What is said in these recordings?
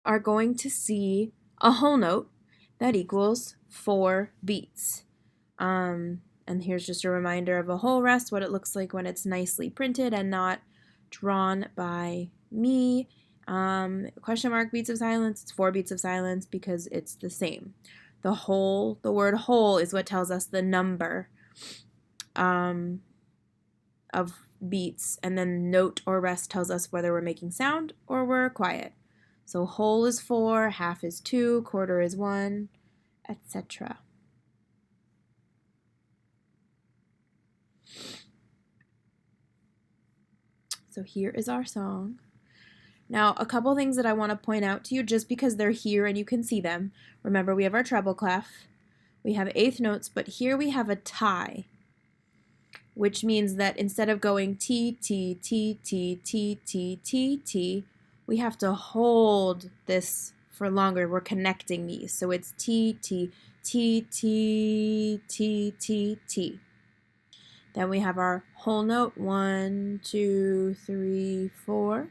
are going to see a whole note that equals 4 beats. And here's just a reminder of a whole rest, what it looks like when it's nicely printed and not drawn by me. Question mark beats of silence, it's 4 beats of silence because it's the same. The word whole is what tells us the number of beats, and then note or rest tells us whether we're making sound or we're quiet. So whole is 4, half is 2, quarter is 1, etc. So here is our song. Now, a couple things that I want to point out to you just because they're here and you can see them. Remember, we have our treble clef. We have eighth notes, but here we have a tie, which means that instead of going T, T, T, T, T, T, T, T, we have to hold this for longer. We're connecting these. So it's T, T, T, T, T, T, T. Then we have our whole note, 1, 2, 3, 4.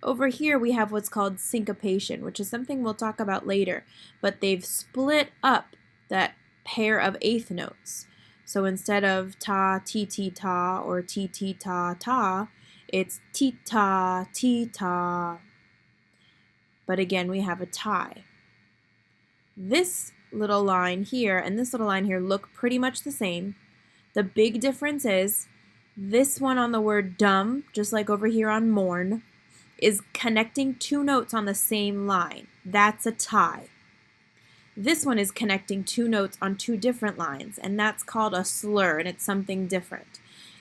Over here we have what's called syncopation, which is something we'll talk about later, but they've split up that pair of eighth notes. So instead of ta, ti, ti, ta, or ti, ti, ta, ta, it's ti, ta, ti, ta. But again, we have a tie. This little line here and this little line here look pretty much the same. The big difference is this one on the word dumb, just like over here on mourn, is connecting 2 notes on the same line. That's a tie. This one is connecting 2 notes on 2 different lines, and that's called a slur, and it's something different.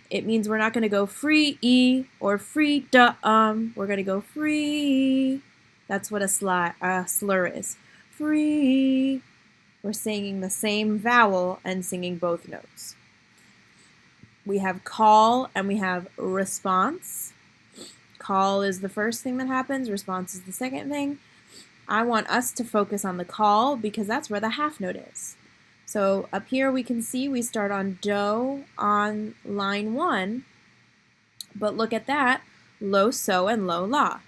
It means we're not going to go free e or free We're going to go free. That's what a slur is. Free. We're singing the same vowel and singing both notes. We have call and we have response. Call is the first thing that happens, response is the second thing. I want us to focus on the call because that's where the half note is. So up here we can see we start on do on line 1, but look at that, lo, so, and lo, la.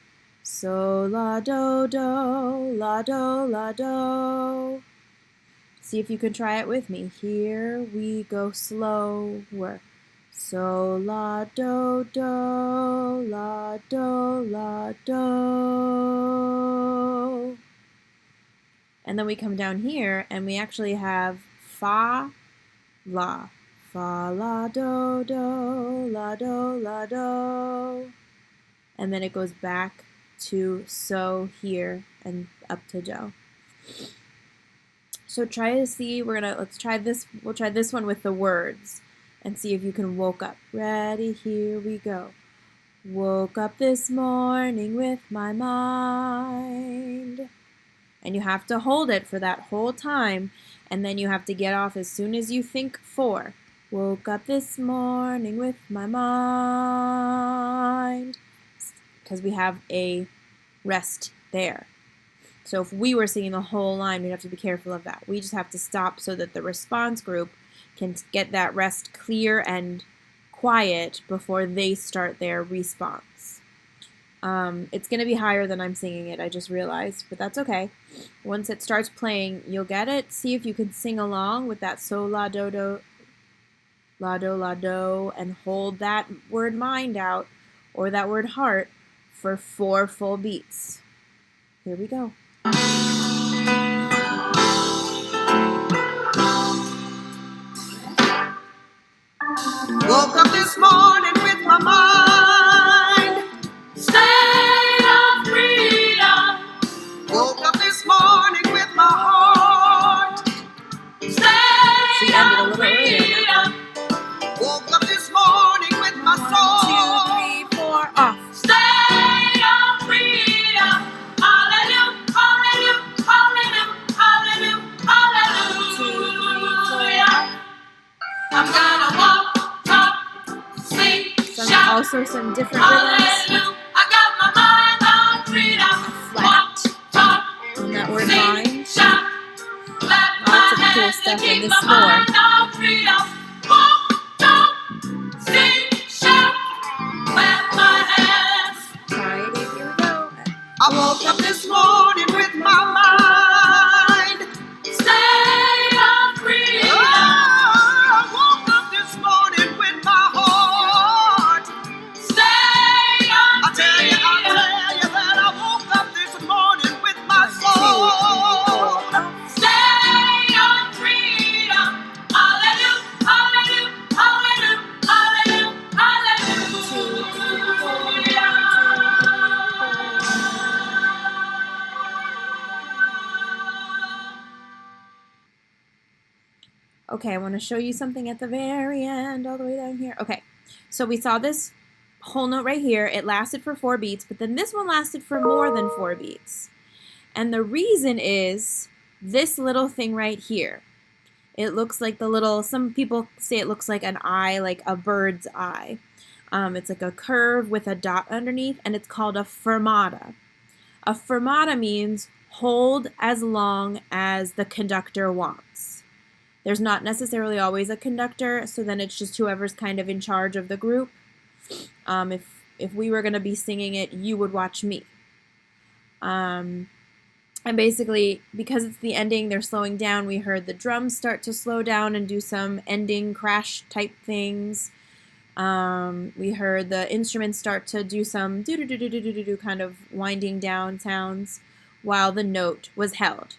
So, la, do, la, do. See if you can try it with me. Here we go slower. So, la, do, la, do. And then we come down here and we actually have fa, la. Fa, la, do, la, do. And then it goes back to so here and up to do. So try to see, let's try this, we'll try this one with the words and see if you can woke up. Ready, here we go. Woke up this morning with my mind. And you have to hold it for that whole time, and then you have to get off as soon as you think 4. Woke up this morning with my mind. Because we have a rest there. So if we were singing the whole line, we'd have to be careful of that. We just have to stop so that the response group can get that rest clear and quiet before they start their response. It's going to be higher than I'm singing it, I just realized, but that's okay. Once it starts playing, you'll get it. See if you can sing along with that so, la, do, and hold that word mind out, or that word heart, for 4 full beats. Here we go. Woke up this morning with my mind. State of freedom. Woke up this morning with my heart. State of freedom. Woke up this morning with my soul. 1, 2, 3, 4, off. State of freedom. Hallelujah, hallelujah, hallelujah, hallelujah, hallelujah. I'm gonna walk, talk, sing, shout. Also some different rhythms. Hallelujah. I got my mind on freedom. Flat. Walk, talk, On that word sing, mind. shout. Clap Lots of my cool hands stuff and in keep this my score. mind on freedom. Walk, talk, sing, shout. Clap my hands. Alright, here we go. I woke up this morning. Okay, I want to show you something at the very end, all the way down here. Okay, so we saw this whole note right here. It lasted for 4 beats, but then this one lasted for more than 4 beats. And the reason is this little thing right here. It looks like the little, some people say it looks like an eye, like a bird's eye. It's like a curve with a dot underneath, and it's called a fermata. A fermata means hold as long as the conductor wants. There's not necessarily always a conductor, so then it's just whoever's kind of in charge of the group. If we were going to be singing it, you would watch me. And basically, because it's the ending, they're slowing down. We heard the drums start to slow down and do some ending crash type things. We heard the instruments start to do some do-do-do-do-do-do kind of winding down sounds while the note was held.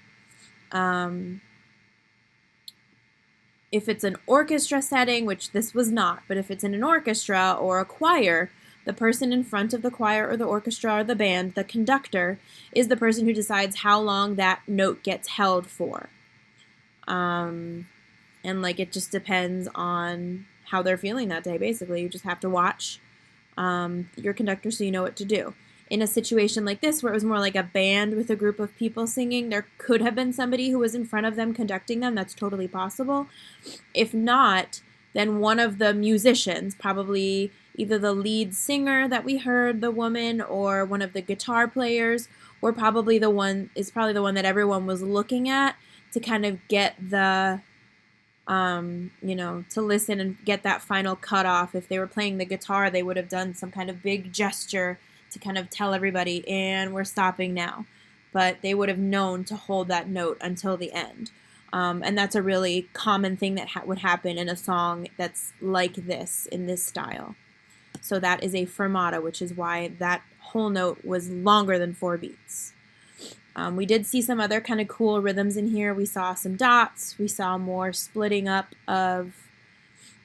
If it's an orchestra setting, which this was not, but if it's in an orchestra or a choir, the person in front of the choir or the orchestra or the band, the conductor, is the person who decides how long that note gets held for. And like it just depends on how they're feeling that day, basically. You just have to watch your conductor so you know what to do. In a situation like this where it was more like a band with a group of people singing, there could have been somebody who was in front of them conducting them. That's totally possible. If not, then one of the musicians, probably either the lead singer that we heard, the woman, or one of the guitar players, or probably the one that everyone was looking at to kind of get the to listen and get that final cutoff. If they were playing the guitar, they would have done some kind of big gesture to kind of tell everybody, and we're stopping now. But they would have known to hold that note until the end. And that's a really common thing that would happen in a song that's like this, in this style. So that is a fermata, which is why that whole note was longer than 4 beats. We did see some other kind of cool rhythms in here. We saw some dots. We saw more splitting up of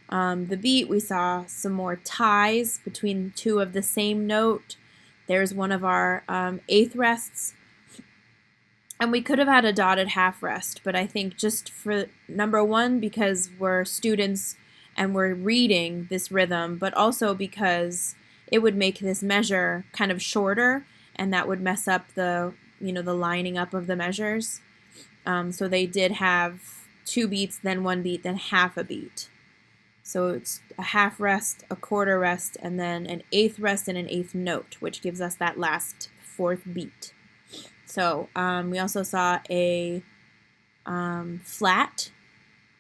the beat. We saw some more ties between 2 of the same note. There's one of our 8th rests. And we could have had a dotted half rest, but I think just for number 1, because we're students and we're reading this rhythm, but also because it would make this measure kind of shorter, and that would mess up the the lining up of the measures. So they did have 2 beats, then 1 beat, then half a beat. So it's a half rest, a quarter rest, and then an 8th rest and an 8th note, which gives us that last 4th beat. So we also saw a flat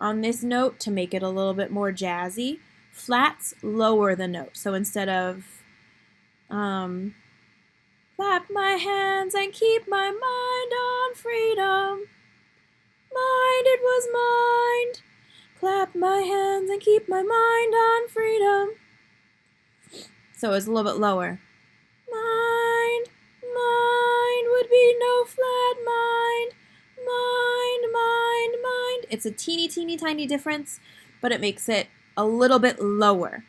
on this note to make it a little bit more jazzy. Flats lower the note. So instead of clap my hands and keep my mind on freedom, mind it was mind. Clap my hands and keep my mind on freedom. So it's a little bit lower. Mind, mind would be no flat mind. Mind, mind, mind. It's a teeny, teeny, tiny difference, but it makes it a little bit lower.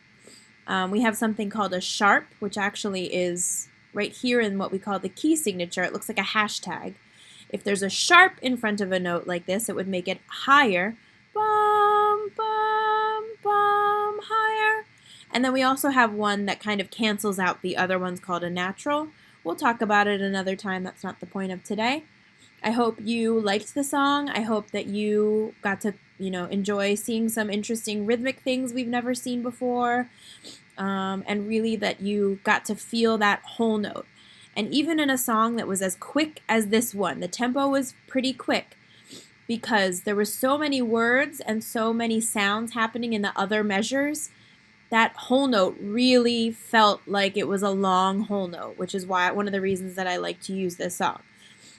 We have something called a sharp, which actually is right here in what we call the key signature. It looks like a hashtag. If there's a sharp in front of a note like this, it would make it higher. Bum, bum, bum, higher. And then we also have one that kind of cancels out the other ones called a natural. We'll talk about it another time. That's not the point of today. I hope you liked the song. I hope that you got to, enjoy seeing some interesting rhythmic things we've never seen before. And really that you got to feel that whole note. And even in a song that was as quick as this one, the tempo was pretty quick because there were so many words and so many sounds happening in the other measures. That whole note really felt like it was a long whole note, which is why one of the reasons that I like to use this song,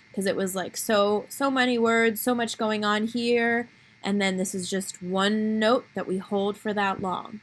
because it was like so many words, so much going on here, and then this is just one note that we hold for that long.